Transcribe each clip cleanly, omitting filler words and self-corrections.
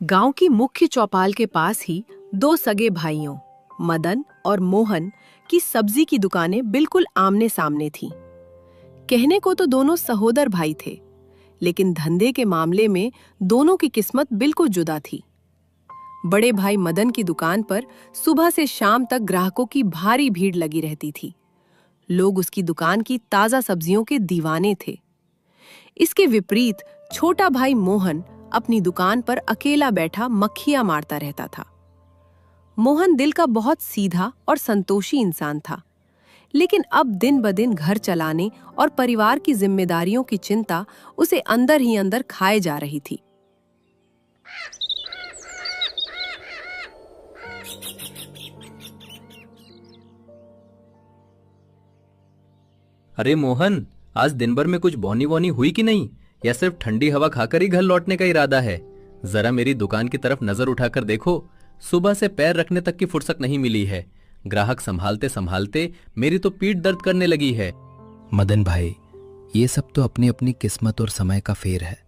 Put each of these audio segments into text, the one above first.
गांव की मुख्य चौपाल के पास ही दो सगे भाइयों मदन और मोहन की सब्जी की दुकानें बिल्कुल आमने सामने थीं। कहने को तो दोनों सहोदर भाई थे, लेकिन धंधे के मामले में दोनों की किस्मत बिल्कुल जुदा थी। बड़े भाई मदन की दुकान पर सुबह से शाम तक ग्राहकों की भारी भीड़ लगी रहती थी। लोग उसकी दुकान की ताजा सब्जियों के दीवाने थे। इसके विपरीत छोटा भाई मोहन अपनी दुकान पर अकेला बैठा मक्खियां मारता रहता था। मोहन दिल का बहुत सीधा और संतोषी इंसान था, लेकिन अब दिन ब दिन घर चलाने और परिवार की जिम्मेदारियों की चिंता उसे अंदर ही अंदर खाए जा रही थी। अरे मोहन, आज दिन भर में कुछ बोनी वोनी हुई कि नहीं, या सिर्फ ठंडी हवा खाकर ही घर लौटने का इरादा है? जरा मेरी दुकान की तरफ नजर उठाकर देखो। सुबह से पैर रखने तक की फुर्सत नहीं मिली है। ग्राहक संभालते संभालते मेरी तो पीठ दर्द करने लगी है। मदन भाई, ये सब तो अपनी अपनी किस्मत और समय का फेर है।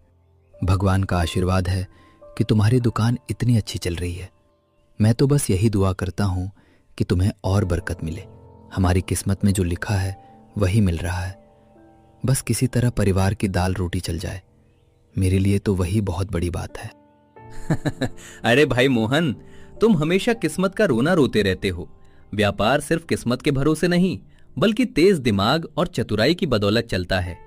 भगवान का आशीर्वाद है कि तुम्हारी दुकान इतनी अच्छी चल रही है। मैं तो बस यही दुआ करता हूँ कि तुम्हें और बरकत मिले। हमारी किस्मत में जो लिखा है वही मिल रहा है। बस किसी तरह परिवार की दाल रोटी चल जाए, मेरे लिए तो वही बहुत बड़ी बात है। अरे भाई मोहन, तुम हमेशा किस्मत का रोना रोते रहते हो। व्यापार सिर्फ किस्मत के भरोसे नहीं, बल्कि तेज दिमाग और चतुराई की बदौलत चलता है।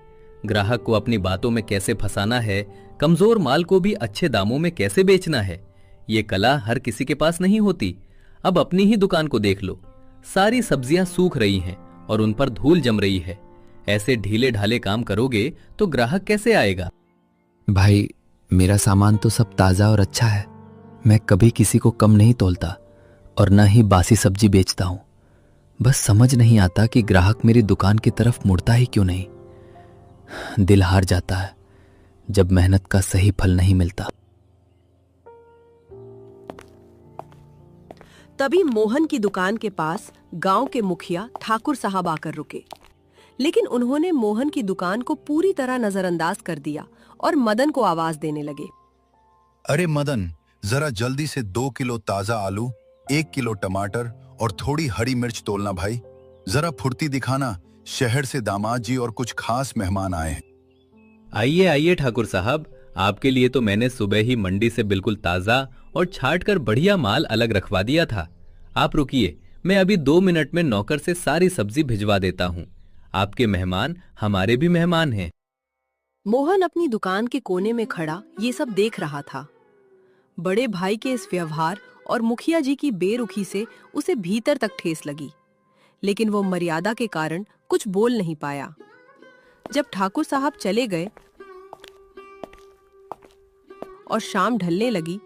ग्राहक को अपनी बातों में कैसे फंसाना है, कमजोर माल को भी अच्छे दामों में कैसे बेचना है, ये कला हर किसी के पास नहीं होती। अब अपनी ही दुकान को देख लो, सारी सब्जियां सूख रही हैं और उन पर धूल जम रही है। ऐसे ढीले ढाले काम करोगे तो ग्राहक कैसे आएगा? भाई, मेरा सामान तो सब ताज़ा और अच्छा है। मैं कभी किसी को कम नहीं तोलता और न ही बासी सब्जी बेचता हूँ। बस समझ नहीं आता कि ग्राहक मेरी दुकान की तरफ मुड़ता ही क्यों नहीं। दिल हार जाता है जब मेहनत का सही फल नहीं मिलता। तभी मोहन की दुकान के पास गांव के मुखिया ठाकुर साहब आकर रुके, लेकिन उन्होंने मोहन की दुकान को पूरी तरह नजरअंदाज कर दिया और मदन को आवाज देने लगे। अरे मदन, जरा जल्दी से 2 किलो ताजा आलू, 1 किलो टमाटर और थोड़ी हरी मिर्च तोलना भाई। जरा फुर्ती दिखाना, शहर से दामाद जी और कुछ खास मेहमान आए हैं। आइए आइए ठाकुर साहब, आपके लिए तो मैंने सुबह ही मंडी से बिल्कुल ताजा और छाट कर बढ़िया माल अलग रखवा दिया था। आप रुकिए, मैं अभी 2 मिनट में नौकर से सारी सब्जी भिजवा देता हूँ। आपके मेहमान हमारे भी मेहमान हैं। मोहन अपनी दुकान के कोने में खड़ा ये सब देख रहा था। बड़े भाई के इस व्यवहार और मुखिया जी की बेरुखी से उसे भीतर तक ठेस लगी, लेकिन वो मर्यादा के कारण कुछ बोल नहीं पाया। जब ठाकुर साहब चले गए और शाम ढलने लगी,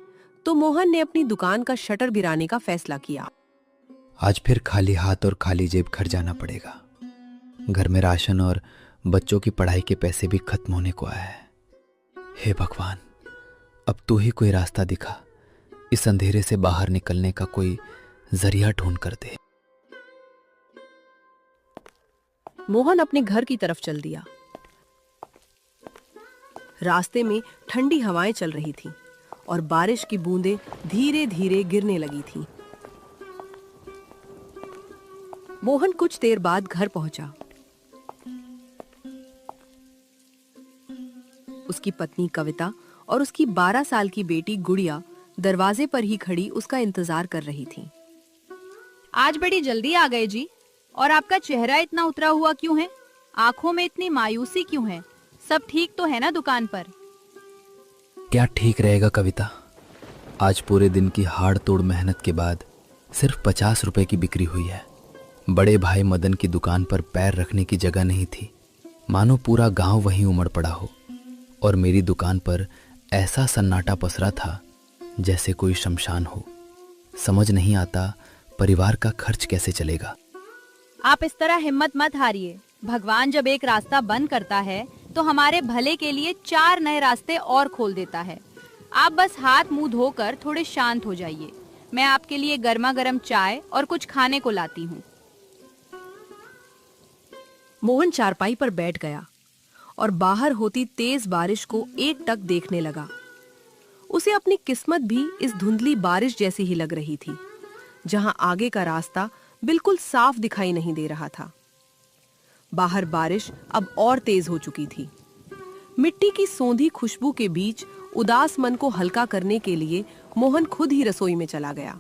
तो मोहन ने अपनी दुकान का शटर गिराने का फैसला किया। आज फिर खाली हाथ और खाली जेब घर जाना पड़ेगा। घर में राशन और बच्चों की पढ़ाई के पैसे भी खत्म होने को आया है। हे भगवान, अब तू ही कोई रास्ता दिखा। इस अंधेरे से बाहर निकलने का कोई जरिया ढूंढ कर दे। मोहन अपने घर की तरफ चल दिया। रास्ते में ठंडी हवाएं चल रही थीं और बारिश की बूंदें धीरे धीरे गिरने लगी थीं। मोहन कुछ देर बाद घर पहुंचा। उसकी पत्नी कविता और उसकी 12 साल की बेटी गुड़िया दरवाजे पर ही खड़ी उसका इंतजार कर रही थीं। आज बड़ी जल्दी आ गए जी, और आपका चेहरा इतना उतरा हुआ क्यों है? आंखों में इतनी मायूसी क्यों है? सब ठीक तो है ना दुकान पर? क्या ठीक रहेगा कविता? आज पूरे दिन की हाड़ तोड़ मेहनत के बाद सिर्फ 50 रुपए की बिक्री हुई है। बड़े भाई मदन की दुकान पर पैर रखने की जगह नहीं थी, मानो पूरा गांव वहीं उमड़ पड़ा हो। और मेरी दुकान पर ऐसा सन्नाटा पसरा था जैसे कोई शमशान हो। समझ नहीं आता परिवार का खर्च कैसे चलेगा। आप इस तरह हिम्मत मत हारिए। भगवान जब एक रास्ता बंद करता है तो हमारे भले के लिए 4 नए रास्ते और खोल देता है। आप बस हाथ मुंह धोकर थोड़े शांत हो जाइए। मैं आपके लिए गर्मा गर्म चाय और कुछ खाने को लाती हूँ। मोहन चारपाई पर बैठ गया और बाहर होती तेज बारिश को एकटक देखने लगा। उसे अपनी किस्मत भी इस धुंधली बारिश जैसी ही लग रही थी, जहां आगे का रास्ता बिल्कुल साफ दिखाई नहीं दे रहा था। बाहर बारिश अब और तेज हो चुकी थी। मिट्टी की सोंधी खुशबू के बीच उदास मन को हल्का करने के लिए मोहन खुद ही रसोई में चला गया।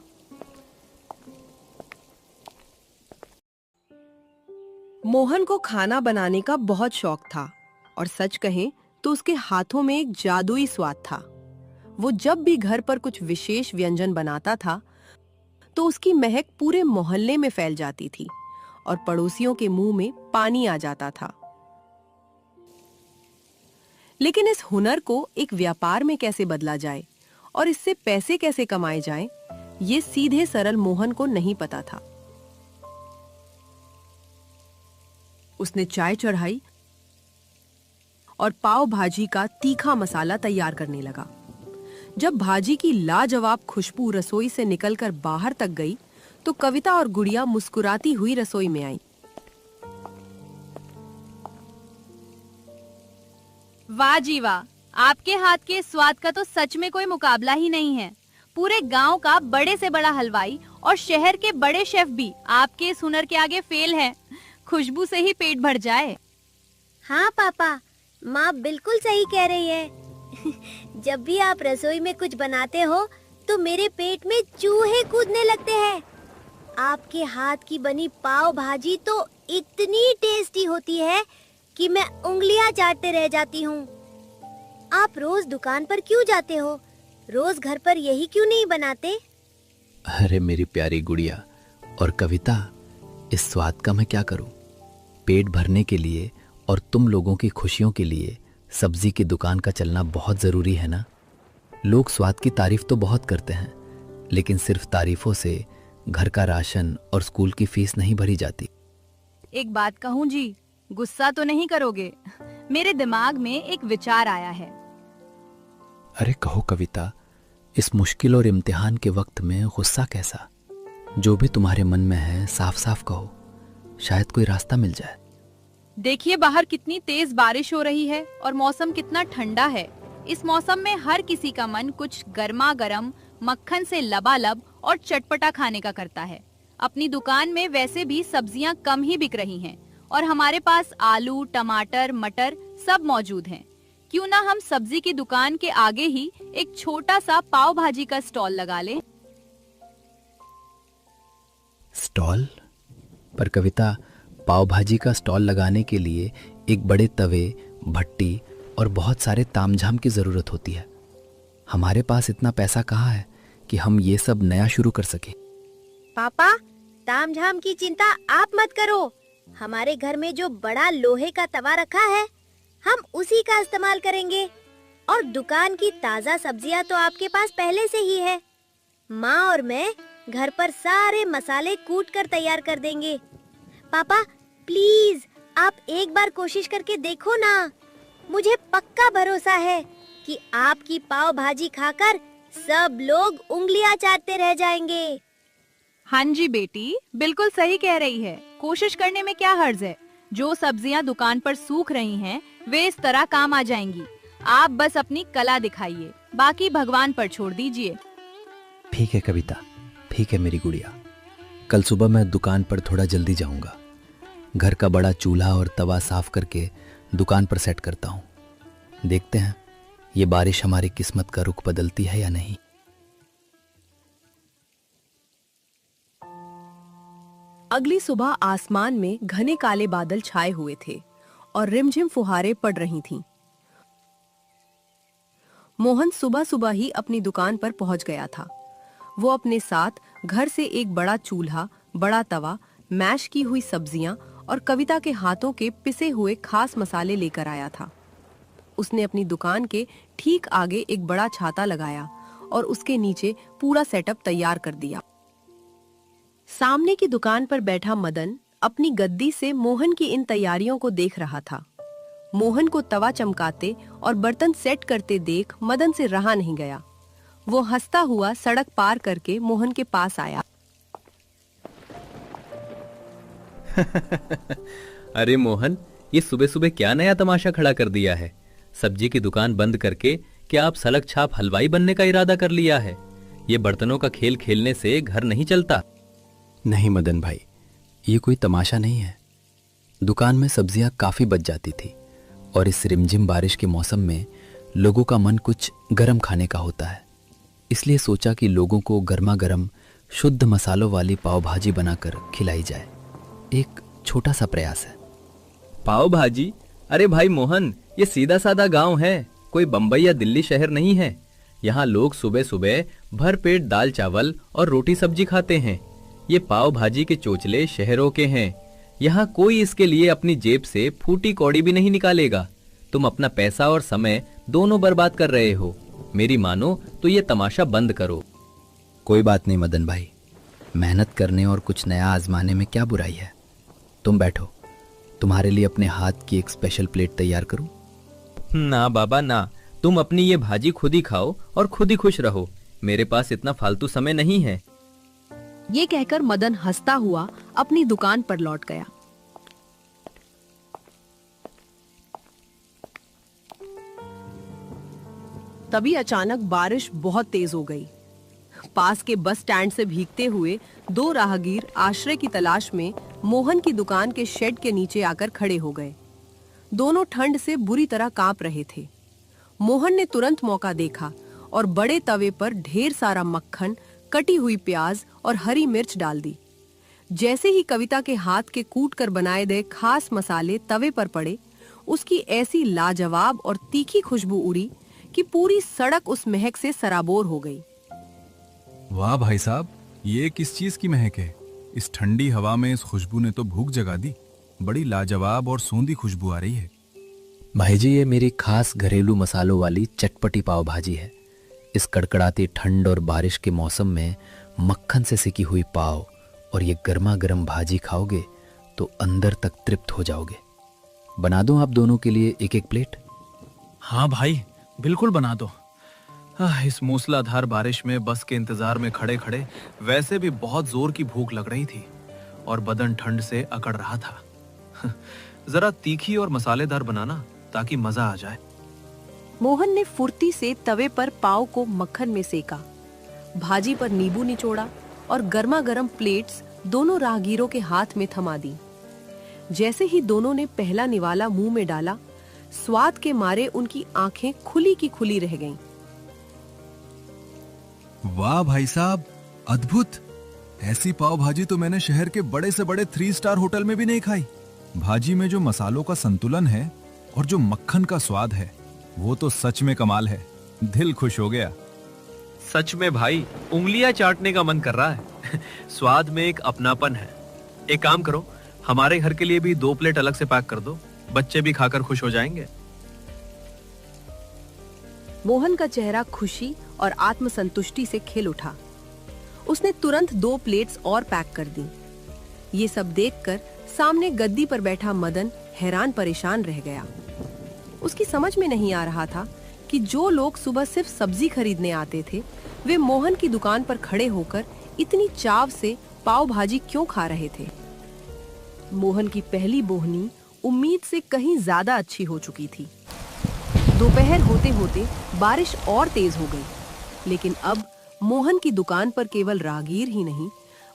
मोहन को खाना बनाने का बहुत शौक था और सच कहें तो उसके हाथों में एक जादुई स्वाद था। वो जब भी घर पर कुछ विशेष व्यंजन बनाता था तो उसकी महक पूरे मोहल्ले में फैल जाती थी और पड़ोसियों के मुंह में पानी आ जाता था। लेकिन इस हुनर को एक व्यापार में कैसे बदला जाए और इससे पैसे कैसे कमाए जाएं, ये सीधे सरल मोहन को नहीं पता था। उसने चाय चढ़ाई और पाव भाजी का तीखा मसाला तैयार करने लगा। जब भाजी की लाजवाब खुशबू रसोई से निकलकर बाहर तक गई तो कविता और गुड़िया मुस्कुराती हुई रसोई में आई। वाह जी वाह, आपके हाथ के स्वाद का तो सच में कोई मुकाबला ही नहीं है। पूरे गांव का बड़े से बड़ा हलवाई और शहर के बड़े शेफ भी आपके इस हुनर के आगे फेल हैं। खुशबू से ही पेट भर जाए। हाँ पापा, माँ बिल्कुल सही कह रही है। जब भी आप रसोई में कुछ बनाते हो तो मेरे पेट में चूहे कूदने लगते हैं। आपके हाथ की बनी पाव भाजी तो इतनी टेस्टी होती है कि मैं उंगलियां चाटते रह जाती हूँ। आप रोज दुकान पर क्यों जाते हो? रोज घर पर यही क्यों नहीं बनाते? अरे मेरी प्यारी गुड़िया और कविता, इस स्वाद का मैं क्या करूं? पेट भरने के लिए और तुम लोगों की खुशियों के लिए सब्जी की दुकान का चलना बहुत जरूरी है ना। लोग स्वाद की तारीफ तो बहुत करते हैं, लेकिन सिर्फ तारीफों से घर का राशन और स्कूल की फीस नहीं भरी जाती। एक बात कहूँ जी, गुस्सा तो नहीं करोगे? मेरे दिमाग में एक विचार आया है। अरे कहो कविता, इस मुश्किल और इम्तिहान के वक्त में गुस्सा कैसा? जो भी तुम्हारे मन में है साफ साफ कहो, शायद कोई रास्ता मिल जाए। देखिए बाहर कितनी तेज बारिश हो रही है और मौसम कितना ठंडा है। इस मौसम में हर किसी का मन कुछ गर्मा गर्म मक्खन से लबालब और चटपटा खाने का करता है। अपनी दुकान में वैसे भी सब्जियां कम ही बिक रही हैं और हमारे पास आलू, टमाटर, मटर सब मौजूद हैं। क्यों ना हम सब्जी की दुकान के आगे ही एक छोटा सा पाव भाजी का स्टॉल लगा लें? स्टॉल? पर कविता, पाव भाजी का स्टॉल लगाने के लिए एक बड़े तवे, भट्टी और बहुत सारे तामझाम की जरूरत होती है। हमारे पास इतना पैसा कहाँ है कि हम ये सब नया शुरू कर सके। पापा, तामझाम की चिंता आप मत करो। हमारे घर में जो बड़ा लोहे का तवा रखा है, हम उसी का इस्तेमाल करेंगे। और दुकान की ताजा सब्जियां तो आपके पास पहले से ही है। माँ और मैं घर पर सारे मसाले कूट कर तैयार कर देंगे। पापा प्लीज, आप एक बार कोशिश करके देखो ना। मुझे पक्का भरोसा है कि आपकी पाव भाजी खाकर सब लोग उंगलियां चाटते रह जाएंगे। हाँ जी बेटी, बिल्कुल सही कह रही है। कोशिश करने में क्या हर्ज है? जो सब्जियां दुकान पर सूख रही हैं, वे इस तरह काम आ जाएंगी। आप बस अपनी कला दिखाइए, बाकी भगवान पर छोड़ दीजिए। ठीक है कविता, ठीक है मेरी गुड़िया। कल सुबह मैं दुकान पर थोड़ा जल्दी जाऊंगा। घर का बड़ा चूल्हा और तवा साफ करके दुकान पर सेट करता हूँ। देखते हैं ये बारिश हमारी किस्मत का रुख बदलती है या नहीं। अगली सुबह आसमान में घने काले बादल छाए हुए थे और रिमझिम फुहारें पड़ रही थीं। मोहन सुबह सुबह ही अपनी दुकान पर पहुंच गया था। वो अपने साथ घर से एक बड़ा चूल्हा, बड़ा तवा, मैश की हुई सब्जियां और कविता के हाथों के पिसे हुए खास मसाले लेकर आया था। उसने अपनी दुकान के ठीक आगे एक बड़ा छाता लगाया और उसके नीचे पूरा सेटअप तैयार कर दिया। सामने की दुकान पर बैठा मदन अपनी गद्दी से मोहन की इन तैयारियों को देख रहा था। मोहन को तवा चमकाते और बर्तन सेट करते देख मदन से रहा नहीं गया। वो हंसता हुआ सड़क पार करके मोहन के पास आया। अरे मोहन, ये सुबह सुबह क्या नया तमाशा खड़ा कर दिया है? सब्जी की दुकान बंद करके क्या आप सलग छाप हलवाई बनने का इरादा कर लिया है? ये बर्तनों का खेल खेलने से घर नहीं चलता। नहीं मदन भाई, ये कोई तमाशा नहीं है। दुकान में सब्जियां काफी बच जाती थी और इस रिमझिम बारिश के मौसम में लोगों का मन कुछ गरम खाने का होता है, इसलिए सोचा कि लोगों को गर्मा गर्म शुद्ध मसालों वाली पाव भाजी बनाकर खिलाई जाए। एक छोटा सा प्रयास है। पाव भाजी? अरे भाई मोहन, ये सीधा साधा गांव है, कोई बंबई या दिल्ली शहर नहीं है। यहाँ लोग सुबह सुबह भर पेट दाल चावल और रोटी सब्जी खाते हैं। ये पाव भाजी के चोचले शहरों के हैं। यहाँ कोई इसके लिए अपनी जेब से फूटी कौड़ी भी नहीं निकालेगा। तुम अपना पैसा और समय दोनों बर्बाद कर रहे हो। मेरी मानो तो ये तमाशा बंद करो। कोई बात नहीं मदन भाई, मेहनत करने और कुछ नया आजमाने में क्या बुराई है। तुम बैठो, तुम्हारे लिए अपने हाथ की एक स्पेशल प्लेट तैयार करूं? ना बाबा ना, तुम अपनी ये भाजी खुद ही खाओ और खुद ही खुश रहो। मेरे पास इतना फालतू समय नहीं है। ये कहकर मदन हंसता हुआ अपनी दुकान पर लौट गया। तभी अचानक बारिश बहुत तेज हो गई। पास के बस स्टैंड से भीगते हुए दो राहगीर आश्रय की तलाश में मोहन की दुकान के शेड के नीचे आकर खड़े हो गए। दोनों ठंड से बुरी तरह कांप रहे थे। मोहन ने तुरंत मौका देखा और बड़े तवे पर ढेर सारा मक्खन, कटी हुई प्याज और हरी मिर्च डाल दी। जैसे ही कविता के हाथ के कूट कर बनाए गए खास मसाले तवे पर पड़े, उसकी ऐसी लाजवाब और तीखी खुशबू उड़ी कि पूरी सड़क उस महक से सराबोर हो गई। वाह भाई साहब, ये किस चीज की महक है? इस ठंडी हवा में इस खुशबू ने तो भूख जगा दी। बड़ी लाजवाब और सूंधी खुशबू आ रही है। भाई जी, ये मेरी खास घरेलू मसालों वाली चटपटी पाव भाजी है। इस कड़कड़ाती ठंड और बारिश के मौसम में मक्खन से सिकी हुई पाव और ये गर्मा गर्म भाजी खाओगे तो अंदर तक तृप्त हो जाओगे। बना दूं आप दोनों के लिए एक एक प्लेट? हाँ भाई, बिल्कुल बना दो। इस मूसलाधार बारिश में बस के इंतजार में खड़े खड़े वैसे भी बहुत जोर की भूख लग रही थी और बदन ठंड से अकड़ रहा था। जरा तीखी और मसालेदार बनाना ताकि मजा आ जाए। मोहन ने फुर्ती से तवे पर पाव को मक्खन में सेका, भाजी पर नींबू निचोड़ा और गर्मा गर्म प्लेट्स दोनों राहगीरों के हाथ में थमा दी। जैसे ही दोनों ने पहला निवाला मुंह में डाला, स्वाद के मारे उनकी आंखें खुली की खुली रह गईं। वाह भाई साहब, अद्भुत! ऐसी पाव भाजी तो मैंने शहर के बड़े से बड़े 3 स्टार होटल में भी नहीं खाई। भाजी में जो मसालों का संतुलन है और जो मक्खन का स्वाद है, वो तो सच में कमाल है। दिल खुश हो गया। सच में भाई, उंगलियां चाटने का मन कर रहा है। स्वाद में एक अपनापन है। एक काम करो, हमारे घर के लिए भी 2 प्लेट अलग से पैक कर दो। बच्चे भी खाकर खुश हो जाएंगे। मोहन का चेहरा खुशी और आत्मसंतुष्टि से खिल उठा। उसने तुरंत 2 प्लेट्स और पैक कर दी। ये सब देखकर सामने गद्दी पर बैठा मदन हैरान परेशान रह गया। उसकी समझ में नहीं आ रहा था कि जो लोग सुबह सिर्फ सब्जी खरीदने आते थे, वे मोहन की दुकान पर खड़े होकर इतनी चाव से पाव भाजी क्यों खा रहे थे। मोहन की पहली बोहनी उम्मीद से कहीं ज्यादा अच्छी हो चुकी थी। दोपहर होते होते बारिश और तेज हो गई, लेकिन अब मोहन की दुकान पर केवल राहगीर ही नहीं,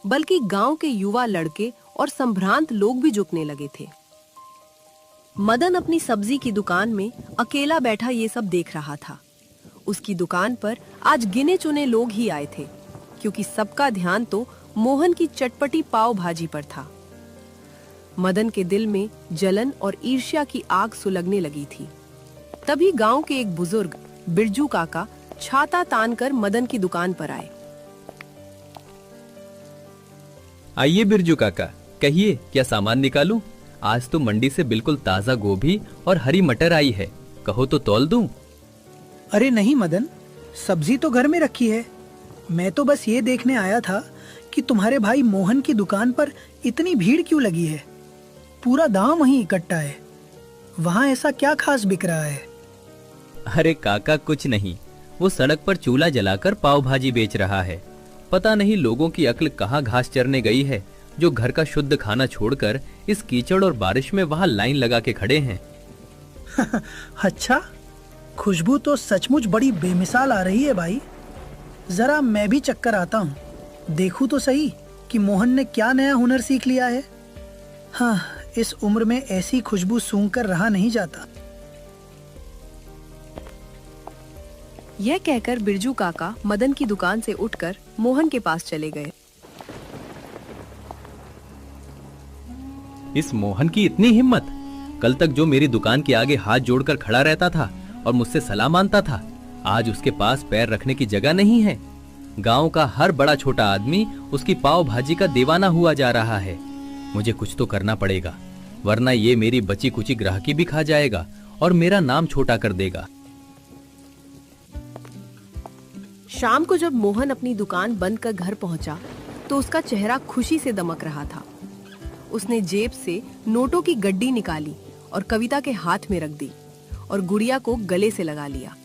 बल्कि गांव के युवा लड़के और संभ्रांत लोग भी जुटने लगे थे। मदन अपनी सब्जी की दुकान में अकेला बैठा ये सब देख रहा था। उसकी दुकान पर आज गिने चुने लोग ही आए थे, क्योंकि सबका ध्यान तो मोहन की चटपटी पाव भाजी पर था। मदन के दिल में जलन और ईर्ष्या की आग सुलगने लगी थी। तभी गांव के एक बुजुर्ग बिरजू काका छाता तानकर मदन की दुकान पर आए। आइए बिरजू काका, कहिए क्या सामान निकालूं? आज तो मंडी से बिल्कुल ताजा गोभी और हरी मटर आई है, कहो तो तौल दूं? अरे नहीं मदन, सब्जी तो घर में रखी है। मैं तो बस ये देखने आया था कि तुम्हारे भाई मोहन की दुकान पर इतनी भीड़ क्यों लगी है। पूरा गांव वहीं इकट्ठा है, वहाँ ऐसा क्या खास बिक रहा है? अरे काका कुछ नहीं, वो सड़क पर चूल्हा जलाकर पाव भाजी बेच रहा है। पता नहीं लोगों की अक्ल कहाँ घास चरने गई है, जो घर का शुद्ध खाना छोड़कर इस कीचड़ और बारिश में वहाँ लाइन लगा के खड़े हैं। अच्छा, खुशबू तो सचमुच बड़ी बेमिसाल आ रही है भाई। जरा मैं भी चक्कर आता हूँ, देखूं तो सही कि मोहन ने क्या नया हुनर सीख लिया है। हाँ, इस उम्र में ऐसी खुशबू सूंघकर रहा नहीं जाता। यह कहकर बिरजू काका मदन की दुकान से उठकर मोहन के पास चले गए। इस मोहन की इतनी हिम्मत! कल तक जो मेरी दुकान के आगे हाथ जोड़कर खड़ा रहता था और मुझसे सलाह मांगता था, आज उसके पास पैर रखने की जगह नहीं है। गांव का हर बड़ा छोटा आदमी उसकी पाव भाजी का दीवाना हुआ जा रहा है। मुझे कुछ तो करना पड़ेगा, वरना ये मेरी बची कुची ग्राहकी भी खा जाएगा और मेरा नाम छोटा कर देगा। शाम को जब मोहन अपनी दुकान बंद कर घर पहुंचा तो उसका चेहरा खुशी से दमक रहा था। उसने जेब से नोटों की गड्डी निकाली और कविता के हाथ में रख दी और गुड़िया को गले से लगा लिया।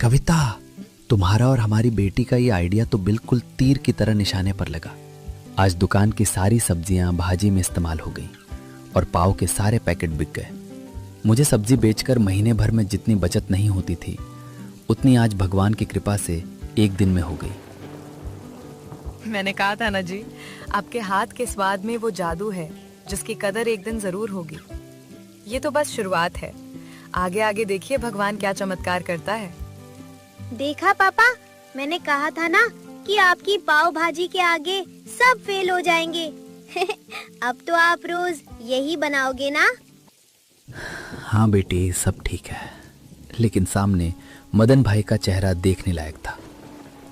कविता, तुम्हारा और हमारी बेटी का ये आइडिया तो बिल्कुल तीर की तरह निशाने पर लगा। आज दुकान की सारी सब्जियां भाजी में इस्तेमाल हो गई और पाव के सारे पैकेट बिक गए। मुझे सब्जी बेचकर महीने भर में जितनी बचत नहीं होती थी, उतनी आज भगवान की कृपा से एक दिन में हो गई। मैंने कहा था ना जी, आपके हाथ के स्वाद में वो जादू है जिसकी कदर एक दिन जरूर होगी। ये तो बस शुरुआत है, आगे आगे देखिए भगवान क्या चमत्कार करता है। देखा पापा, मैंने कहा था ना कि आपकी पाव भाजी के आगे सब फेल हो जाएंगे। अब तो आप रोज यही बनाओगे ना? हाँ बेटी, सब ठीक है, लेकिन सामने मदन भाई का चेहरा देखने लायक था।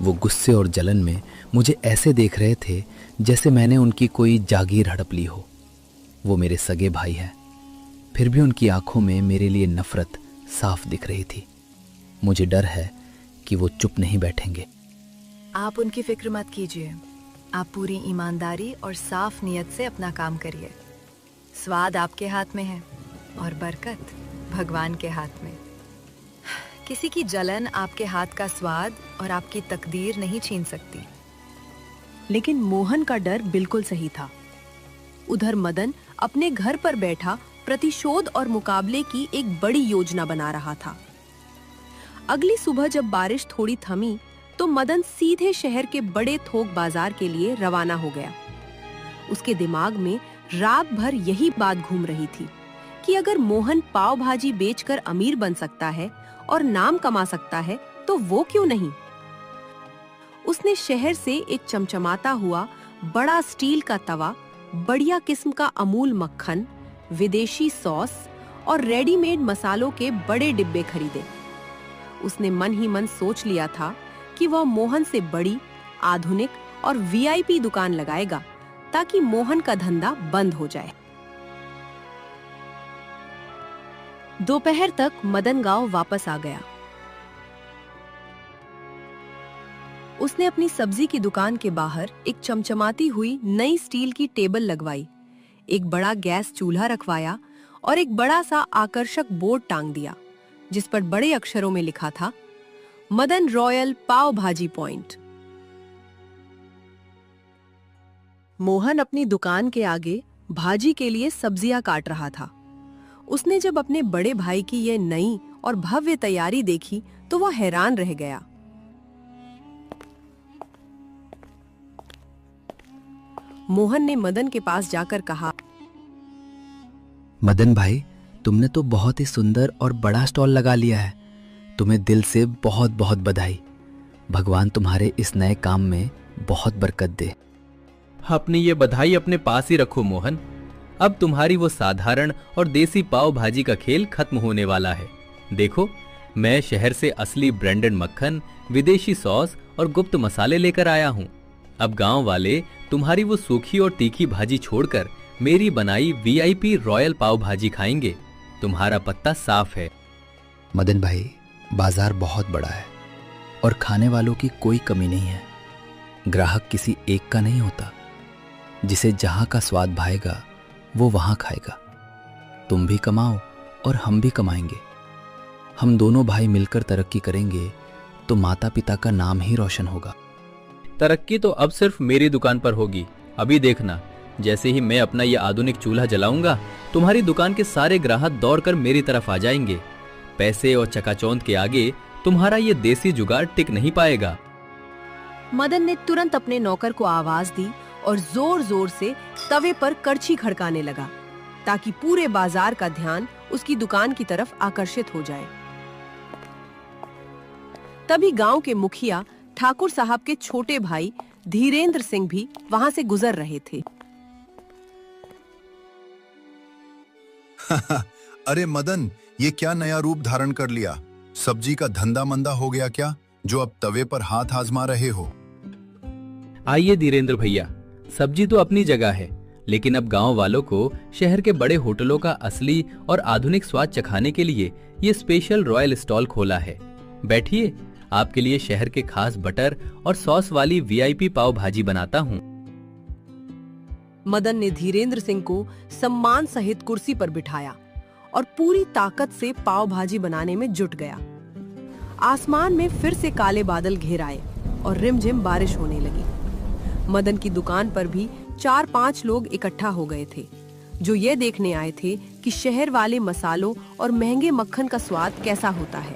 वो गुस्से और जलन में मुझे ऐसे देख रहे थे जैसे मैंने उनकी कोई जागीर हड़प ली हो। वो मेरे सगे भाई हैं, फिर भी उनकी आंखों में मेरे लिए नफरत साफ दिख रही थी। मुझे डर है कि वो चुप नहीं बैठेंगे। आप उनकी फिक्र मत कीजिए, आप पूरी ईमानदारी और साफ नियत से अपना काम करिए। स्वाद आपके हाथ में है और बरकत भगवान के हाथ में। किसी की जलन आपके हाथ का स्वाद और आपकी तकदीर नहीं छीन सकती। लेकिन मोहन का डर बिल्कुल सही था। उधर मदन अपने घर पर बैठा प्रतिशोध और मुकाबले की एक बड़ी योजना बना रहा था। अगली सुबह जब बारिश थोड़ी थमी तो मदन सीधे शहर के बड़े थोक बाजार के लिए रवाना हो गया। उसके दिमाग में रात भर यही बात घूम रही थी कि अगर मोहन पाव भाजी बेचकर अमीर बन सकता है और नाम कमा सकता है तो वो क्यों नहीं। उसने शहर से एक चमचमाता हुआ बड़ा स्टील का तवा, बढ़िया किस्म का अमूल मक्खन, विदेशी सॉस और रेडीमेड मसालों के बड़े डिब्बे खरीदे। उसने मन ही मन सोच लिया था कि वह मोहन से बड़ी, आधुनिक और वीआईपी दुकान लगाएगा ताकि मोहन का धंधा बंद हो जाए। दोपहर तक मदन गांव वापस आ गया। उसने अपनी सब्जी की दुकान के बाहर एक चमचमाती हुई नई स्टील की टेबल लगवाई, एक बड़ा गैस चूल्हा रखवाया और एक बड़ा सा आकर्षक बोर्ड टांग दिया जिस पर बड़े अक्षरों में लिखा था, मदन रॉयल पाव भाजी पॉइंट। मोहन अपनी दुकान के आगे भाजी के लिए सब्जियां काट रहा था। उसने जब अपने बड़े भाई की यह नई और भव्य तैयारी देखी तो वह हैरान रह गया। मोहन ने मदन के पास जाकर कहा, मदन भाई, तुमने तो बहुत ही सुंदर और बड़ा स्टॉल लगा लिया है। तुम्हें दिल से बहुत बहुत बधाई। भगवान तुम्हारे इस नए काम में बहुत बरकत दे। अपनी ये बधाई अपने पास ही रखो मोहन। अब तुम्हारी वो साधारण और देसी पाव भाजी का खेल खत्म होने वाला है। देखो, मैं शहर से असली ब्रांडेड मक्खन, विदेशी सॉस और गुप्त मसाले लेकर आया हूँ। अब गांव वाले तुम्हारी वो सूखी और तीखी भाजी छोड़कर मेरी बनाई वीआईपी रॉयल पाव भाजी खाएंगे। तुम्हारा पत्ता साफ है। मदन भाई, बाजार बहुत बड़ा है और खाने वालों की कोई कमी नहीं है। ग्राहक किसी एक का नहीं होता। जिसे जहां का स्वाद भाएगा वो वहां खाएगा। तुम भी कमाओ और हम भी कमाएंगे। हम दोनों भाई मिलकर तरक्की करेंगे तो माता पिता का नाम ही रोशन होगा। तरक्की तो अब सिर्फ मेरी दुकान पर होगी। अभी देखना, जैसे ही मैं अपना ये आधुनिक चूल्हा जलाऊंगा, तुम्हारी दुकान के सारे ग्राहक दौड़कर मेरी तरफ आ जाएंगे। पैसे और चकाचौंध के आगे तुम्हारा ये देसी जुगाड़ टिक नहीं पाएगा। मदन ने तुरंत अपने नौकर को आवाज दी और जोर जोर से तवे पर कड़छी खड़काने लगा, ताकि पूरे बाजार का ध्यान उसकी दुकान की तरफ आकर्षित हो जाए। तभी गांव के मुखिया ठाकुर साहब के छोटे भाई धीरेन्द्र सिंह भी वहां से गुजर रहे थे। अरे मदन, ये क्या नया रूप धारण कर लिया? सब्जी का धंधा मंदा हो गया क्या, जो अब तवे पर हाथ आजमा रहे हो? आइए धीरेन्द्र भैया, सब्जी तो अपनी जगह है, लेकिन अब गांव वालों को शहर के बड़े होटलों का असली और आधुनिक स्वाद चखाने के लिए ये स्पेशल रॉयल स्टॉल खोला है। बैठिए, आपके लिए शहर के खास बटर और सॉस वाली वीआईपी पाव भाजी बनाता हूँ। मदन ने धीरेन्द्र सिंह को सम्मान सहित कुर्सी पर बिठाया और पूरी ताकत से पाव भाजी बनाने में जुट गया। आसमान में फिर से काले बादल घेर आए और रिमझिम बारिश होने लगी। मदन की दुकान पर भी 4-5 लोग इकट्ठा हो गए थे, जो ये देखने आए थे कि शहर वाले मसालों और महंगे मक्खन का स्वाद कैसा होता है।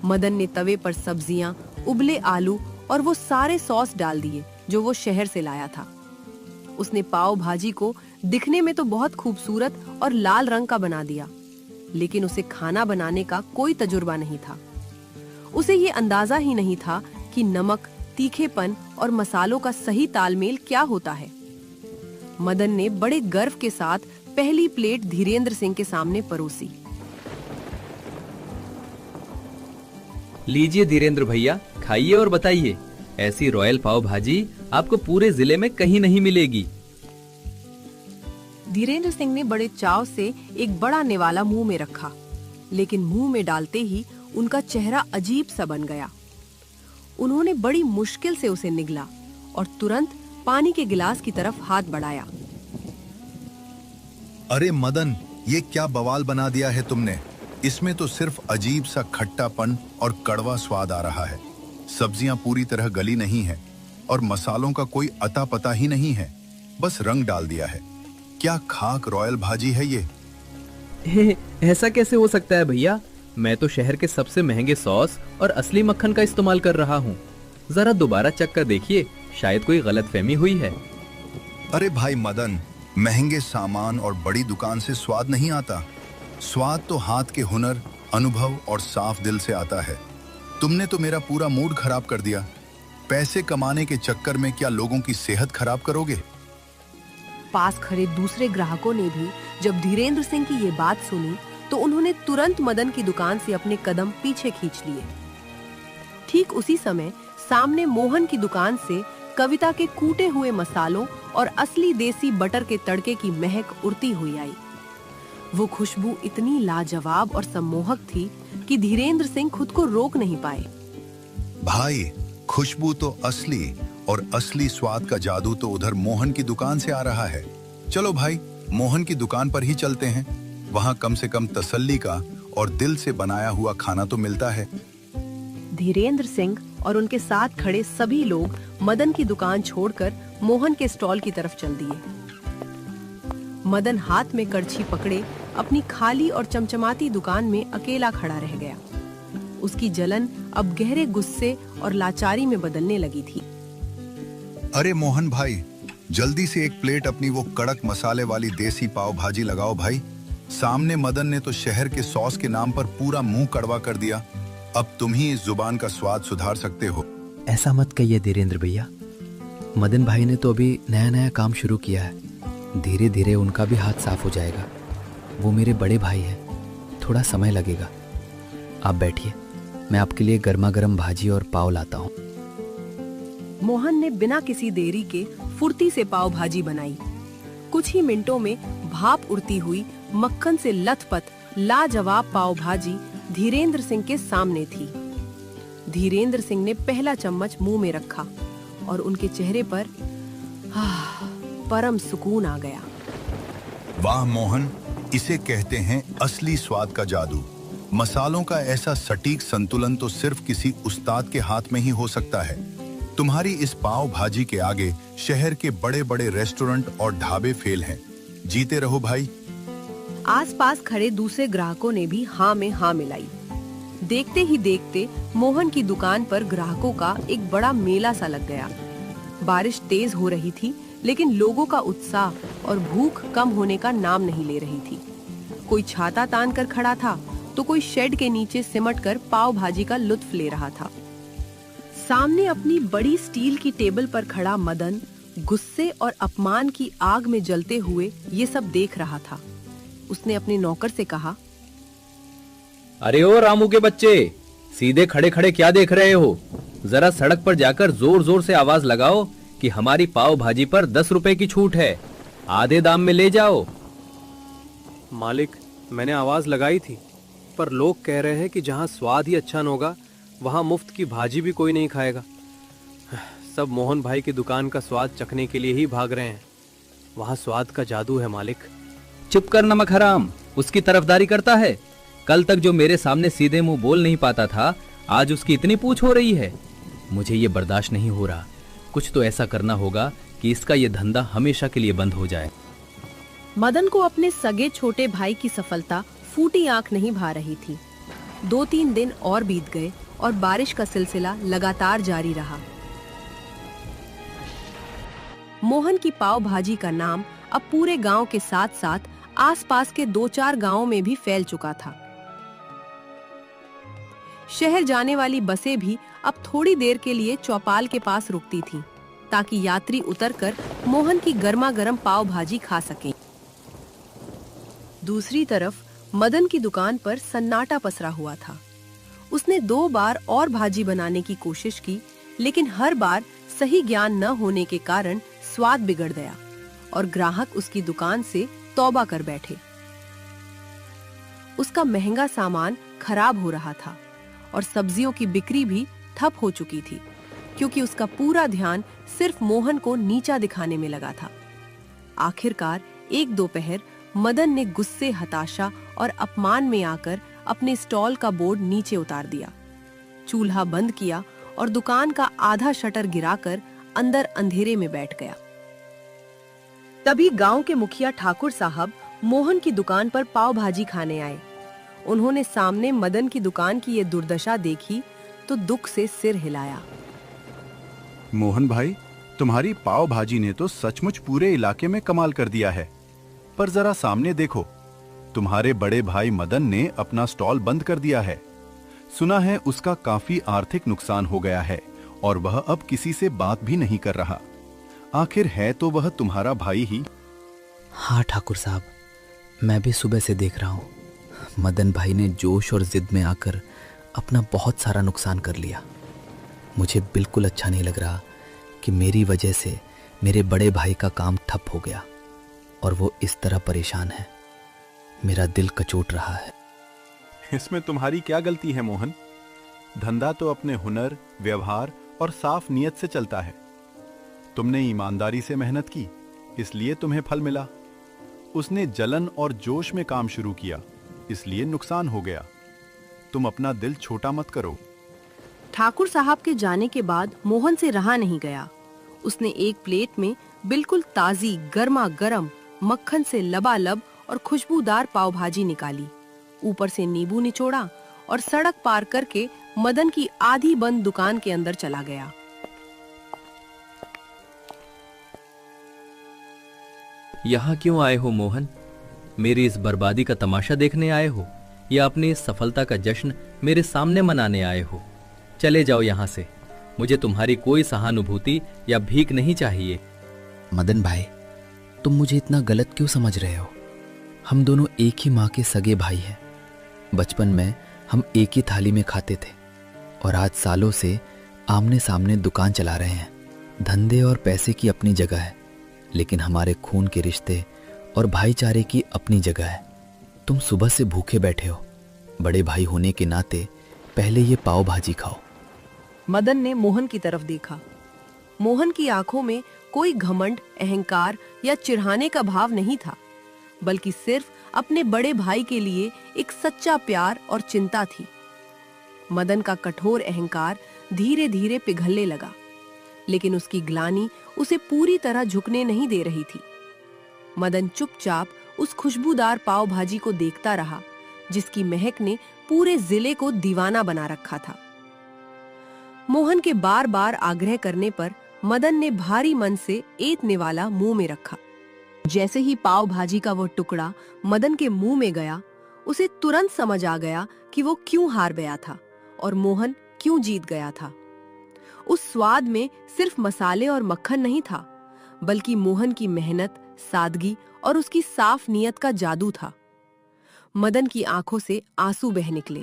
मदन ने तवे पर सब्जियां, उबले आलू और वो सारे सॉस डाल दिए जो वो शहर से लाया था। उसने पाव भाजी को दिखने में तो बहुत खूबसूरत और लाल रंग का बना दिया, लेकिन उसे खाना बनाने का कोई तजुर्बा नहीं था। उसे ये अंदाजा ही नहीं था कि नमक, तीखेपन और मसालों का सही तालमेल क्या होता है। मदन ने बड़े गर्व के साथ पहली प्लेट धीरेन्द्र सिंह के सामने परोसी। लीजिए धीरेन्द्र भैया, खाइए और बताइए, ऐसी रॉयल पाव भाजी आपको पूरे जिले में कहीं नहीं मिलेगी। धीरेन्द्र सिंह ने बड़े चाव से एक बड़ा निवाला मुंह में रखा, लेकिन मुंह में डालते ही उनका चेहरा अजीब सा बन गया। उन्होंने बड़ी मुश्किल से उसे निगला और तुरंत पानी के गिलास की तरफ हाथ बढ़ाया। अरे मदन, ये क्या बवाल बना दिया है तुमने? इसमें तो सिर्फ अजीब सा खट्टापन और कड़वा स्वाद आ रहा है। सब्जियां पूरी तरह गली नहीं है और मसालों का कोई अता पता ही नहीं है, बस रंग डाल दिया है। क्या खाक रॉयल भाजी है ये? ऐसा कैसे हो सकता है भैया? मैं तो शहर के सबसे महंगे सॉस और असली मक्खन का इस्तेमाल कर रहा हूँ। जरा दोबारा चख कर देखिए, शायद कोई गलतफहमी हुई है। अरे भाई मदन, महंगे सामान और बड़ी दुकान से स्वाद नहीं आता। स्वाद तो हाथ के हुनर, अनुभव और साफ दिल से आता है। तुमने तो मेरा पूरा मूड खराब कर दिया। पैसे कमाने के चक्कर में क्या लोगों की सेहत खराब करोगे? पास खड़े दूसरे ग्राहकों ने भी जब धीरेन्द्र सिंह की ये बात सुनी तो उन्होंने तुरंत मदन की दुकान से अपने कदम पीछे खींच लिए। ठीक उसी समय सामने मोहन की दुकान से कविता के कूटे हुए मसालों और असली देसी बटर के तड़के की महक उड़ती हुई आई। वो खुशबू इतनी लाजवाब और सम्मोहक थी कि धीरेन्द्र सिंह खुद को रोक नहीं पाए। भाई, खुशबू तो असली और असली स्वाद का जादू तो उधर मोहन की दुकान से आ रहा है। चलो भाई, मोहन की दुकान पर ही चलते हैं। वहाँ कम से कम तसल्ली का और दिल से बनाया हुआ खाना तो मिलता है। धीरेन्द्र सिंह और उनके साथ खड़े सभी लोग मदन की दुकान छोड़कर मोहन के स्टॉल की तरफ चल दिए। मदन हाथ में कड़छी पकड़े अपनी खाली और चमचमाती दुकान में अकेला खड़ा रह गया। उसकी जलन अब गहरे गुस्से और लाचारी में बदलने लगी थी। अरे मोहन भाई, जल्दी से एक प्लेट अपनी वो कड़क मसाले वाली देसी पाव भाजी लगाओ भाई। सामने मदन ने तो शहर के सॉस के नाम पर पूरा मुंह कड़वा कर दिया। अब तुम ही इस जुबान का स्वाद सुधार सकते हो। ऐसा मत कहिए धीरेन्द्र भैया, मदन भाई ने तो अभी नया नया काम शुरू किया है। धीरे धीरे उनका भी हाथ साफ हो जाएगा। वो मेरे बड़े भाई हैं, थोड़ा समय लगेगा। आप बैठिए, मैं आपके लिए गर्मा गर्म भाजी और पाव लाता हूँ। मोहन ने बिना किसी देरी के फुर्ती से पाव भाजी बनाई। कुछ ही मिनटों में भाप उड़ती हुई मक्खन से लथपथ लाजवाब पाव भाजी धीरेन्द्र सिंह के सामने थी। धीरेन्द्र सिंह ने पहला चम्मच मुंह में रखा और उनके चेहरे पर परम सुकून आ गया। वाह मोहन, इसे कहते हैं असली स्वाद का जादू। मसालों का ऐसा सटीक संतुलन तो सिर्फ किसी उस्ताद के हाथ में ही हो सकता है। तुम्हारी इस पाव भाजी के आगे शहर के बड़े बड़े रेस्टोरेंट और ढाबे फेल हैं। जीते रहो भाई। आसपास खड़े दूसरे ग्राहकों ने भी हाँ में हाँ मिलाई। देखते ही देखते मोहन की दुकान पर ग्राहकों का एक बड़ा मेला सा लग गया। बारिश तेज हो रही थी, लेकिन लोगों का उत्साह और भूख कम होने का नाम नहीं ले रही थी। कोई छाता तान कर खड़ा था, तो कोई शेड के नीचे सिमट कर पाव भाजी का लुत्फ ले रहा था। सामने अपनी बड़ी स्टील की टेबल पर खड़ा मदन गुस्से और अपमान की आग में जलते हुए ये सब देख रहा था। उसने अपने नौकर से कहा, अरे ओ रामू के बच्चे, सीधे खड़े खड़े क्या देख रहे हो? जरा सड़क पर जाकर जोर जोर से आवाज लगाओ कि हमारी पाव भाजी पर 10 रुपए की छूट है, आधे दाम में ले जाओ। मालिक, मैंने आवाज लगाई थी, पर लोग कह रहे हैं कि जहां स्वाद ही अच्छा न होगा वहां मुफ्त की भाजी भी कोई नहीं खाएगा। सब मोहन भाई की दुकान का स्वाद चखने के लिए ही भाग रहे हैं। वहां स्वाद का जादू है मालिक। चुप कर नमक हराम, उसकी तरफदारी करता है। कल तक जो मेरे सामने सीधे मुंह बोल नहीं पाता था, आज उसकी इतनी पूछ हो रही है। मुझे ये बर्दाश्त नहीं हो रहा। कुछ तो ऐसा करना होगा कि इसका ये धंधा हमेशा के लिए बंद हो जाए। मदन को अपने सगे छोटे भाई की सफलता फूटी आंख नहीं भा रही थी। 2-3 दिन और बीत गए और बारिश का सिलसिला लगातार जारी रहा। मोहन की पाव भाजी का नाम अब पूरे गांव के साथ साथ आसपास के 2-4 गांवों में भी फैल चुका था। शहर जाने वाली बसें भी अब थोड़ी देर के लिए चौपाल के पास रुकती थीं, ताकि यात्री उतरकर मोहन की गर्मा गर्म पाव भाजी खा सकें। दूसरी तरफ मदन की दुकान पर सन्नाटा पसरा हुआ था। उसने 2 बार और भाजी बनाने की कोशिश की, लेकिन हर बार सही ज्ञान न होने के कारण स्वाद बिगड़ गया और ग्राहक उसकी दुकान से तौबा कर बैठे। उसका महंगा सामान खराब हो रहा था और सब्जियों की बिक्री भी ठप हो चुकी थी, क्योंकि उसका पूरा ध्यान सिर्फ मोहन को नीचा दिखाने में लगा था। आखिरकार एक दोपहर मदन ने गुस्से, हताशा और अपमान में आकर अपने स्टॉल का बोर्ड नीचे उतार दिया, चूल्हा बंद किया और दुकान का आधा शटर गिराकर अंदर अंधेरे में बैठ गया। तभी गांव के मुखिया ठाकुर साहब मोहन की दुकान पर पाव भाजी खाने आए। उन्होंने सामने मदन की दुकान की ये दुर्दशा देखी तो दुख से सिर हिलाया। मोहन भाई, तुम्हारी पाव भाजी ने तो सचमुच पूरे इलाके में कमाल कर दिया है। पर जरा सामने देखो, तुम्हारे बड़े भाई मदन ने अपना स्टॉल बंद कर दिया है। सुना है उसका काफी आर्थिक नुकसान हो गया है और वह अब किसी से बात भी नहीं कर रहा। आखिर है तो वह तुम्हारा भाई ही। हाँ ठाकुर साहब, मैं भी सुबह से देख रहा हूँ। मदन भाई ने जोश और जिद में आकर अपना बहुत सारा नुकसान कर लिया। मुझे बिल्कुल अच्छा नहीं लग रहा कि मेरी वजह से मेरे बड़े भाई का काम ठप हो गया और वो इस तरह परेशान है। मेरा दिल कचोट रहा है। इसमें तुम्हारी क्या गलती है मोहन? धंधा तो अपने हुनर, व्यवहार और साफ नीयत से चलता है। तुमने ईमानदारी से मेहनत की, इसलिए तुम्हें फल मिला। उसने जलन और जोश में काम शुरू किया, इसलिए नुकसान हो गया। तुम अपना दिल छोटा मत करो। ठाकुर साहब के जाने के बाद मोहन से रहा नहीं गया। उसने एक प्लेट में बिल्कुल ताजी गर्मा गर्म मक्खन से लबालब और खुशबूदार पाव भाजी निकाली, ऊपर से नींबू निचोड़ा और सड़क पार करके मदन की आधी बंद दुकान के अंदर चला गया। यहाँ क्यों आए हो मोहन? मेरी इस बर्बादी का तमाशा देखने आए हो या अपनी इस सफलता का जश्न मेरे सामने मनाने आए हो? चले जाओ यहाँ से। मुझे तुम्हारी कोई सहानुभूति या भीख नहीं चाहिए। मदन भाई, तुम मुझे इतना गलत क्यों समझ रहे हो? हम दोनों एक ही माँ के सगे भाई हैं। बचपन में हम एक ही थाली में खाते थे और आज सालों से आमने सामने दुकान चला रहे हैं। धंधे और पैसे की अपनी जगह है, लेकिन हमारे खून के रिश्ते और भाईचारे की अपनी जगह है। तुम सुबह से भूखे बैठे हो, बड़े भाई होने के नाते पहले ये पाव भाजी खाओ। मदन ने मोहन की तरफ देखा। मोहन की आंखों में कोई घमंड, अहंकार या चिढ़ाने का भाव नहीं था, बल्कि सिर्फ अपने बड़े भाई के लिए एक सच्चा प्यार और चिंता थी। मदन का कठोर अहंकार धीरे धीरे पिघलने लगा। लेकिन उसकी ग्लानि उसे पूरी तरह झुकने नहीं दे रही थी। मदन चुपचाप उस खुशबूदार पाव भाजी को देखता रहा जिसकी महक ने पूरे जिले को दीवाना बना रखा था। मोहन के बार बार आग्रह करने पर मदन ने भारी मन से एक निवाला मुंह में रखा। जैसे ही पाव भाजी का वो टुकड़ा मदन के मुंह में गया, उसे तुरंत समझ आ गया कि वो क्यों हार गया था और मोहन क्यों जीत गया था। उस स्वाद में सिर्फ मसाले और मक्खन नहीं था, बल्कि मोहन की मेहनत, सादगी और उसकी साफ नीयत का जादू था। मदन की आंखों से आंसू बह निकले।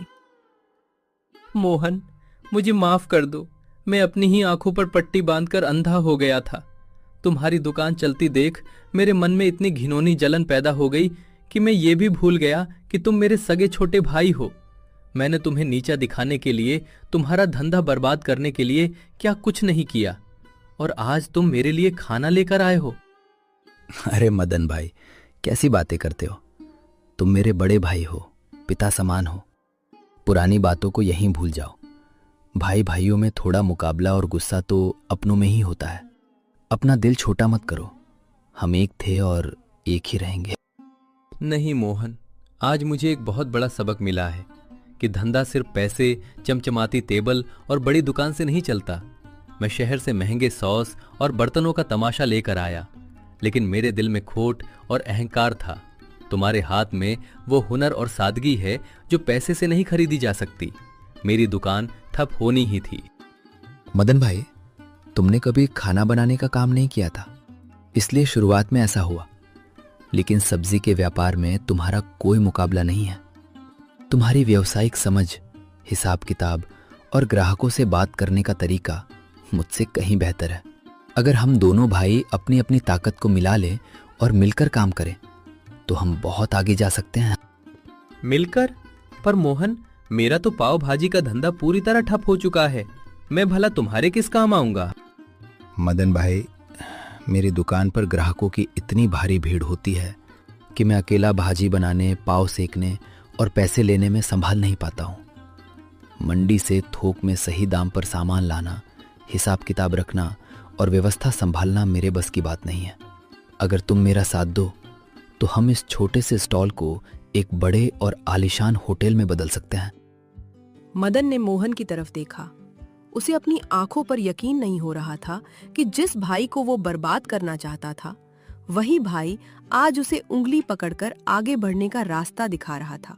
मोहन, मुझे माफ कर दो। मैं अपनी ही आंखों पर पट्टी बांधकर अंधा हो गया था। तुम्हारी दुकान चलती देख मेरे मन में इतनी घिनौनी जलन पैदा हो गई कि मैं ये भी भूल गया कि तुम मेरे सगे छोटे भाई हो। मैंने तुम्हें नीचा दिखाने के लिए, तुम्हारा धंधा बर्बाद करने के लिए क्या कुछ नहीं किया, और आज तुम मेरे लिए खाना लेकर आए हो। अरे मदन भाई, कैसी बातें करते हो? तुम मेरे बड़े भाई हो, पिता समान हो। पुरानी बातों को यहीं भूल जाओ। भाई भाइयों में थोड़ा मुकाबला और गुस्सा तो अपनों में ही होता है। अपना दिल छोटा मत करो। हम एक थे और एक ही रहेंगे। नहीं मोहन, आज मुझे एक बहुत बड़ा सबक मिला है कि धंधा सिर्फ पैसे, चमचमाती टेबल और बड़ी दुकान से नहीं चलता। मैं शहर से महंगे सॉस और बर्तनों का तमाशा लेकर आया, लेकिन मेरे दिल में खोट और अहंकार था। तुम्हारे हाथ में वो हुनर और सादगी है जो पैसे से नहीं खरीदी जा सकती। मेरी दुकान ठप होनी ही थी। मदन भाई, तुमने कभी खाना बनाने का काम नहीं किया था, इसलिए शुरुआत में ऐसा हुआ। लेकिन सब्जी के व्यापार में तुम्हारा कोई मुकाबला नहीं है। तुम्हारी व्यावसायिक समझ, हिसाब किताब और ग्राहकों से बात करने का तरीका मुझसे कहीं बेहतर है। अगर हम दोनों भाई अपनी अपनी ताकत को मिला लें और मिलकर काम करें तो हम बहुत आगे जा सकते हैं। मिलकर? पर मोहन, मेरा तो पाव भाजी का धंधा पूरी तरह ठप हो चुका है। मैं भला तुम्हारे किस काम आऊंगा? मदन भाई, मेरी दुकान पर ग्राहकों की इतनी भारी भीड़ होती है कि मैं अकेला भाजी बनाने, पाव सेकने और पैसे लेने में संभाल नहीं पाता हूँ। मंडी से थोक में सही दाम पर सामान लाना, हिसाब किताब रखना और व्यवस्था संभालना मेरे बस की बात नहीं है। अगर तुम मेरा साथ दो तो हम इस छोटे से स्टॉल को एक बड़े और आलीशान होटल में बदल सकते हैं। मदन ने मोहन की तरफ देखा। उसे अपनी आंखों पर यकीन नहीं हो रहा था कि जिस भाई को वो बर्बाद करना चाहता था, वही भाई आज उसे उंगली पकड़कर आगे बढ़ने का रास्ता दिखा रहा था।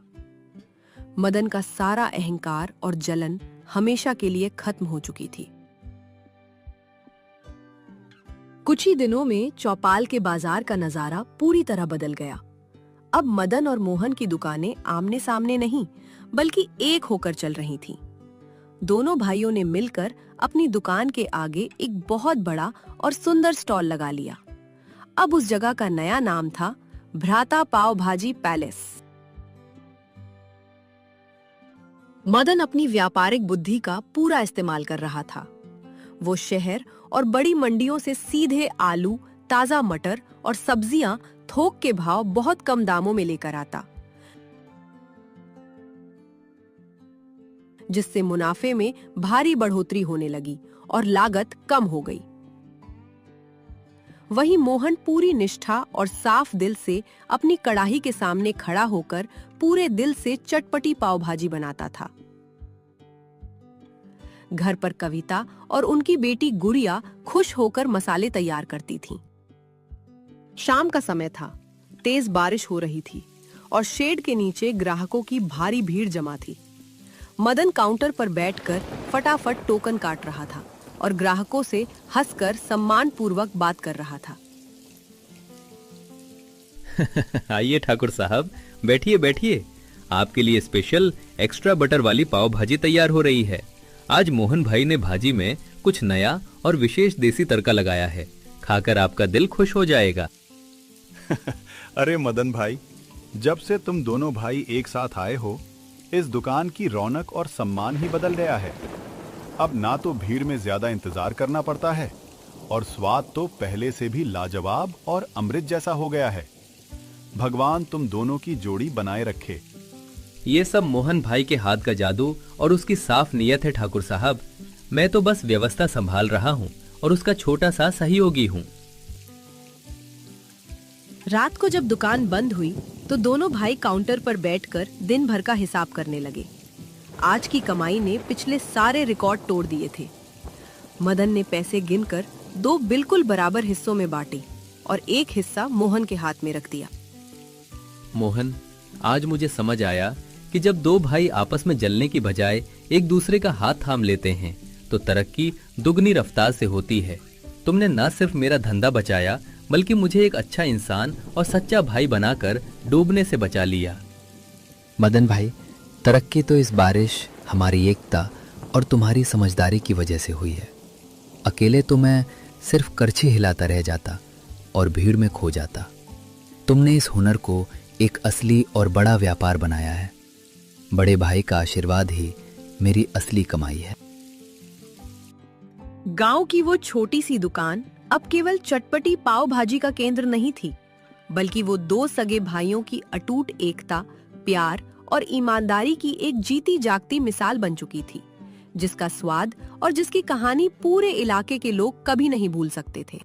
मदन का सारा अहंकार और जलन हमेशा के लिए खत्म हो चुकी थी। कुछ ही दिनों में चौपाल के बाजार का नजारा पूरी तरह बदल गया। अब मदन और मोहन की दुकानें आमने सामने नहीं, बल्कि एक होकर चल रही थीं। दोनों भाइयों ने मिलकर अपनी दुकान के आगे एक बहुत बड़ा और सुंदर स्टॉल लगा लिया। अब उस जगह का नया नाम था भ्राता पाव भाजी पैलेस। मदन अपनी व्यापारिक बुद्धि का पूरा इस्तेमाल कर रहा था। वो शहर और बड़ी मंडियों से सीधे आलू, ताजा मटर और सब्जियां थोक के भाव बहुत कम दामों में लेकर आता, जिससे मुनाफे में भारी बढ़ोतरी होने लगी और लागत कम हो गई। वहीं मोहन पूरी निष्ठा और साफ दिल से अपनी कड़ाही के सामने खड़ा होकर पूरे दिल से चटपटी पाव भाजी बनाता था। घर पर कविता और उनकी बेटी गुड़िया खुश होकर मसाले तैयार करती थीं। शाम का समय था, तेज बारिश हो रही थी और शेड के नीचे ग्राहकों की भारी भीड़ जमा थी। मदन काउंटर पर बैठकर फटाफट टोकन काट रहा था और ग्राहकों से हंसकर सम्मानपूर्वक बात कर रहा था। आइए ठाकुर साहब, बैठिए बैठिए। आपके लिए स्पेशल एक्स्ट्रा बटर वाली पाव भाजी तैयार हो रही है। आज मोहन भाई ने भाजी में कुछ नया और विशेष देसी तड़का लगाया है। खाकर आपका दिल खुश हो जाएगा। अरे मदन भाई, जब से तुम दोनों भाई एक साथ आए हो, इस दुकान की रौनक और सम्मान ही बदल गया है। अब ना तो भीड़ में ज्यादा इंतजार करना पड़ता है और स्वाद तो पहले से भी लाजवाब और अमृत जैसा हो गया है। भगवान तुम दोनों की जोड़ी बनाए रखे। ये सब मोहन भाई के हाथ का जादू और उसकी साफ नीयत है ठाकुर साहब। मैं तो बस व्यवस्था संभाल रहा हूँ और उसका छोटा सा सहयोगी हूँ। रात को जब दुकान बंद हुई तो दोनों भाई काउंटर पर बैठकर दिन भर का हिसाब करने लगे। आज की कमाई ने पिछले सारे रिकॉर्ड तोड़ दिए थे। मदन ने पैसे गिनकर 2 बिल्कुल बराबर हिस्सों में बांटे और एक हिस्सा मोहन के हाथ में रख दिया। मोहन, आज मुझे समझ आया कि जब 2 भाई आपस में जलने की बजाय एक दूसरे का हाथ थाम लेते हैं तो तरक्की दुगनी रफ्तार से होती है। तुमने न सिर्फ मेरा धंधा बचाया बल्कि मुझे एक अच्छा इंसान और सच्चा भाई बनाकर डूबने से बचा लिया। मदन भाई, तरक्की तो इस बारिश, हमारी एकता और तुम्हारी समझदारी की वजह से हुई है। अकेले तो मैं सिर्फ करछी हिलाता रह जाता और भीड़ में खो जाता। तुमने इस हुनर को एक असली और बड़ा व्यापार बनाया है। बड़े भाई का आशीर्वाद ही मेरी असली कमाई है। गांव की वो छोटी सी दुकान अब केवल चटपटी पाव भाजी का केंद्र नहीं थी, बल्कि वो 2 सगे भाइयों की अटूट एकता, प्यार और ईमानदारी की एक जीती जागती मिसाल बन चुकी थी, जिसका स्वाद और जिसकी कहानी पूरे इलाके के लोग कभी नहीं भूल सकते थे।